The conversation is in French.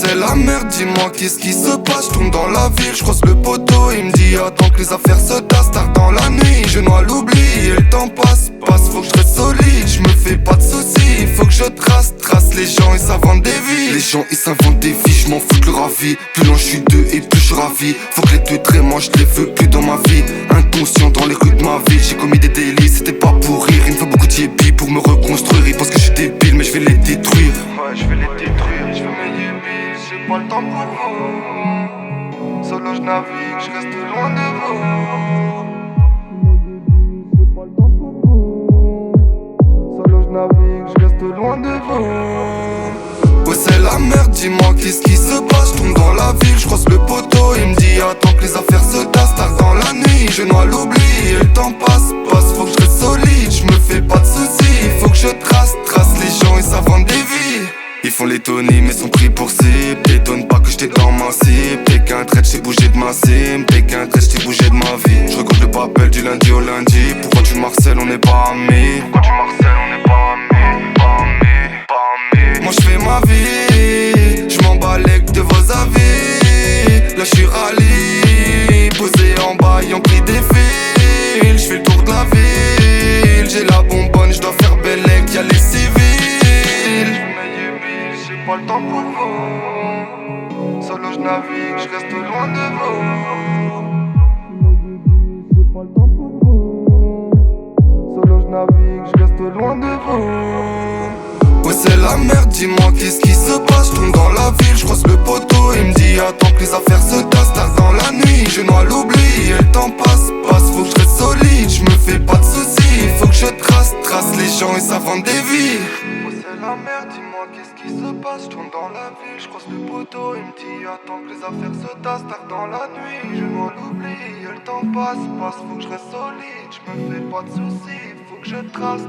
c'est la merde, dis-moi qu'est-ce qui se passe. Je tombe dans la ville, je croise le poteau. Il me dit attends que les affaires se tassent. Tard dans la nuit, je noie l'oubli. Et le temps passe, faut que je reste solide. Je me fais pas de soucis, faut que je trace les gens ils s'inventent des vies. Les gens ils s'inventent des vies, je m'en fous de leur avis. Plus loin je suis d'eux et plus je suis ravi. Faut que les deux traits, moi je les veux plus dans ma vie. Inconscient dans les rues de ma ville, j'ai commis des délits, c'était pas pour rire. Il me faut beaucoup d'yébis pour me reconstruire. Ils pensent que je suis débile mais je vais les détruire. Ouais je vais les détruire, je veux mes yébis. J'ai pas le temps pour vous. Solo je navigue, je reste loin de vous. J'ai pas le temps pour vous. Solo je navigue, je reste loin de vous. Ouais c'est la merde, dis-moi qu'est-ce qui se passe. Je tombe dans la ville, je croise le poteau. Il me dit attends que les affaires se tassent. Tard dans la nuit, je noie l'oubli. Et le temps passe, faut que je reste solide. Je me fais pas de soucis, faut que je trace les gens ils s'inventent des vies. Ils font les Tony mais sont pris pour cible. T'étonne pas que j'étais dans ma cible. Dès qu'un trait j't'ai bougé de ma cime. Dès qu'un trait j't'ai bougé de ma vie. Je recompte le papel du lundi au lundi. Pourquoi tu marcelles on n'est pas amis? Pourquoi tu marcelles on n'est pas amis? Pas amis, pas amis. Moi j'fais ma vie, j'm'en bats les de vos avis. Là j'suis rallye, posé en bail en pris des fils. J'fais le tour de la ville. J'ai la bonbonne, j'dois faire bellec, y'a les civils. J'ai pas le temps pour vous. Solo je navigue, je reste loin de vous. J'ai pas le temps pour vous. Solo je navigue, je reste loin de vous. Ouais c'est la merde, dis-moi qu'est-ce qui se passe. Je tombe dans la ville, je croise le poteau. Il me dit attends que les affaires se tassent. Tard dans la nuit, je noie l'oubli. Et le temps passe, faut que je reste solide. Je me fais pas de soucis, faut que je trace les gens ils s'inventent des vies. C'est la merde, dis-moi qu'est-ce qui se passe. Je tourne dans la ville, je croise le poteau. Il me dit attends que les affaires se tassent. Tard dans la nuit, je noie l'oubli. Et le temps passe, faut que je reste solide. Je me fais pas de soucis, faut que je trace